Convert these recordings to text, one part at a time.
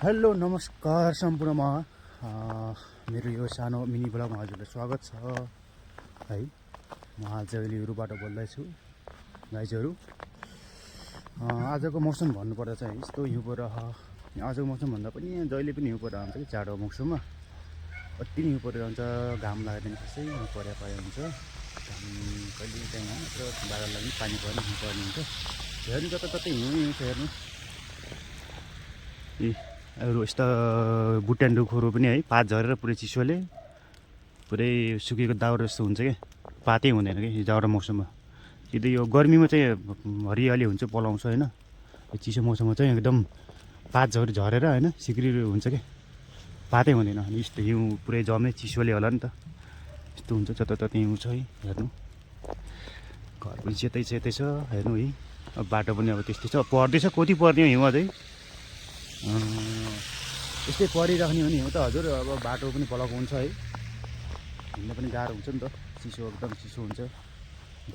Hello नमस्कार सम्पूर्णमा मेरो यो सानो मिनी ब्लगमा हजुरलाई स्वागत छ है। म आज अहिलेबाट बोल्दैछु गाइजहरू। आजको मौसम भन्नुपर्दा चाहिँ यस्तो हिउँ परिरह। आजको मौसम भन्दा पनि जहिले पनि हिउँ परिरहन्छ कि जाडो मौसममा अति नै हिउँ परिरहन्छ। घाम लाग्दैन खासै हिउँ परे हुन्छ। घाम कहिले काहीँ मात्र बादललाई पनि पानी पर्ने हिउँ पर्ने हुन्छ। हेर्नु जताततै हिउँ छ हेर्नु। अरू यस्ता बुट्यान रुखहरू पनि है पात झरेर पुरै चिसोले पुरै सुकेको दाउरा जस्तो हुन्छ क्या। पातै हुँदैन कि जाडो मौसममा। सिधै यो गर्मीमा चाहिँ हरियाली हुन्छ पलाउँछ होइन। यो चिसो मौसममा चाहिँ एकदम पात झरेर होइन सिक्री हुन्छ क्या। पातै हुँदैन। अनि यस्तो हिउँ पुरै जम्ने चिसोले होला नि त। यस्तो हुन्छ जताततै हिउँ छ है हेर्नु। घर पनि सेतै छ हेर्नु है। अब बाटो पनि अब त्यस्तै छ। पर्दैछ कति पर्ने हो हिउँ अझै। यस्तै परिराख्ने हो नि हिउँ त हजुर। अब बाटो पनि पलाएको हुन्छ है। हिँड्न पनि गाह्रो हुन्छ नि त। चिसो एकदम चिसो हुन्छ।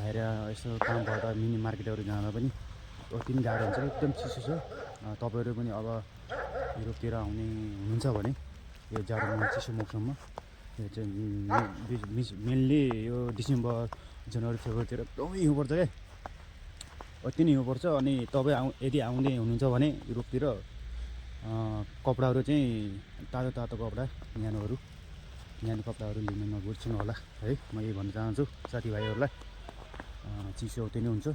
बाहिर यसो काम पर्दा मिनी मार्केटहरू जाँदा पनि अति नै गाह्रो हुन्छ। एकदम चिसो छ। तपाईँहरू पनि अब युरोपतिर आउने हुनुहुन्छ भने यो जाडो चिसो मौसममा यो चाहिँ मेनली यो डिसेम्बर जनवरी फेब्रुअरीतिर एकदमै हिउँ पर्छ क्या। अति नै हिउँ पर्छ। अनि तपाईँ यदि आउँदै हुनुहुन्छ भने युरोपतिर कपडाहरू चाहिँ तातो कपडा न्यानो कपडाहरू लिन नबिर्सनु होला है। म यही भन्न चाहन्छु साथीभाइहरूलाई। चिसो उतै नै हुन्छ।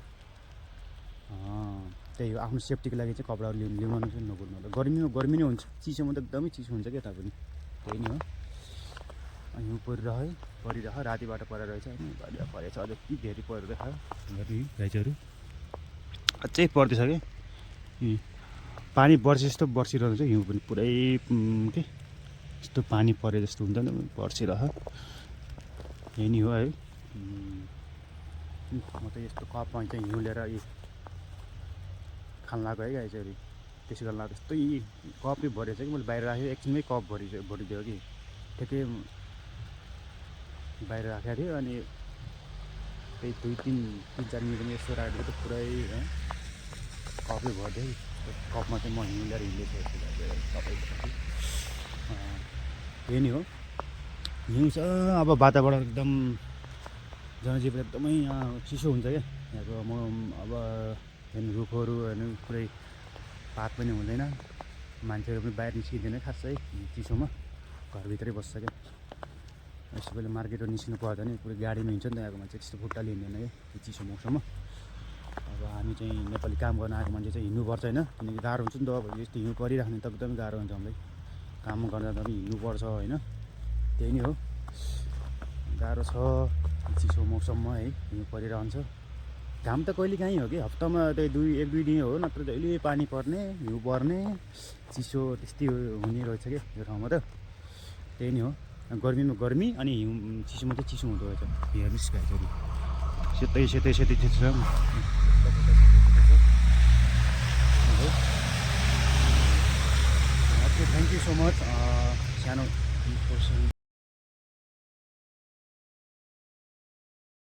त्यही हो आफ्नो सेफ्टीको लागि चाहिँ कपडाहरू ल्याउनु चाहिँ नभुल्नु होला। गर्मी नै हुन्छ। चिसोमा त एकदमै चिसो हुन्छ क्या तापनि। त्यही नै हो। हिउँ परिरह रातिबाट परेर रहेछ अनि घरिया परेछ। अझ के धेरै परिरहेछ हेर्नु गाइजहरू। अझै पर्दैछ क्या। पानी वर्षे जस्तो बर्सिरहन्छ हिउँ पनि पुरै के यस्तो पानी परे जस्तो हुन्छ नि बर्सिरह। यही नै हो है। म त यस्तो कपमा चाहिँ हिउँ लिएर खान लाग्यो है गाइजहरू। त्यसै गर्न लाग्यो यस्तै कपै भरेछ कि मैले बाहिर राखेँ एकछिनमै कप भरिदियो कि ठ्याक्कै बाहिर राखेको थियो। अनि त्यही 2-3-4 मिनटमा यस्तो राखेको त पुरै कपै भरिदियो। कपमा चाहिँ म हिउँ लिएर हिँडेको छु। त्यही नै हो। हिउँ छ। अब वातावरण एकदम जनजीवन एकदमै चिसो हुन्छ क्या यहाँको। अब हेर्नु रुखहरू हेर्नु पुरै पात पनि हुँदैन। मान्छेहरू पनि बाहिर निस्किँदैन खासै चिसोमा। घरभित्रै बस्छ क्या। यसो बेला मार्केटहरू निस्किनु पर्दा नि पुरै गाडीमा हिँड्छ नि त यहाँको मान्छे। त्यस्तो खुट्टाले हिँड्दैन क्या यो चिसो मौसममा। अब हामी चाहिँ नेपाली काम गर्न आएको मान्छे चाहिँ हिँड्नुपर्छ होइन। किनकि गाह्रो हुन्छ नि त। अब यस्तो हिउँ परिराख्ने त एकदमै गाह्रो हुन्छ हामीलाई। काम गर्दा पनि हिँड्नुपर्छ होइन। त्यही नै हो। गाह्रो छ चिसो मौसममा है। हिउँ परिरहन्छ। घाम त कहिले काहीँ हो कि हप्तामा त्यही 1-2 दिन हो। नत्र जहिले पानी पर्ने हिउँ पर्ने चिसो त्यस्तै हुने रहेछ क्या यो ठाउँमा त। त्यही नै हो। गर्मीमा गर्मी अनि हिउँ चिसोमा चाहिँ चिसो हुँदो रहेछ। हेर्नुहोस् गाइजहरू सेतै छ। Okay thank you so much. सानो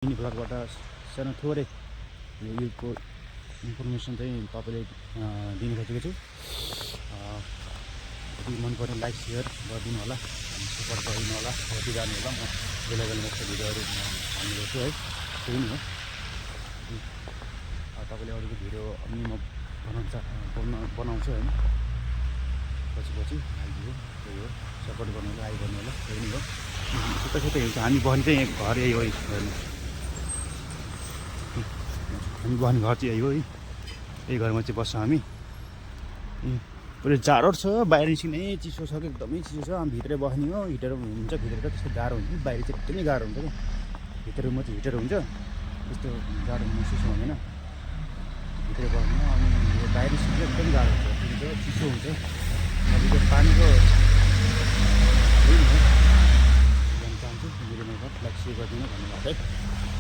मिनी ब्लगबाट सानो थोरै यो इन्फर्मेसन चाहिँ तपाईँले दिनु खोजेको छु। यदि मन पर्ने लाइक सेयर गरिदिनु होला। सपोर्ट गरिदिनु होला। हेर्दै जानु होला। म बेला यस्तो भिडियोहरू हाल्ने गर्छु है। त्यही नै हो। तपाईँले अरूको भिडियो पनि म बनाउँछु होइन। पछि हालिदियो। त्यही हो। सपोर्ट गर्नु होला। लाइक गर्नु होला। त्यही नै हो। सेतै हुन्छ। हामी बस्ने चाहिँ घर यही हो हेर्नु। हामी बस्ने घर चाहिँ यही हो है। यही घरमा चाहिँ बस्छ हामी। पुरै जाडो छ। बाहिर निस्किने चिसो छ कि एकदमै चिसो छ। भित्रै बस्ने हो। हिटर हुन्छ भित्र त त्यस्तो गाह्रो हुन्छ। बाहिर चाहिँ एकदमै गाह्रो हुन्छ क्या। भित्रमा चाहिँ हिटर हुन्छ। त्यस्तो जाडो महसुस हुँदैन। भित्रै बस्ने हो। अनि यो बाहिर निस्किनु एकदम गाह्रो हुन्छ। चिसो हुन्छ। अब यो पानीको जान चाहन्छु। भिडियोमा लाइक सेयर गरिदिनु धन्यवाद है।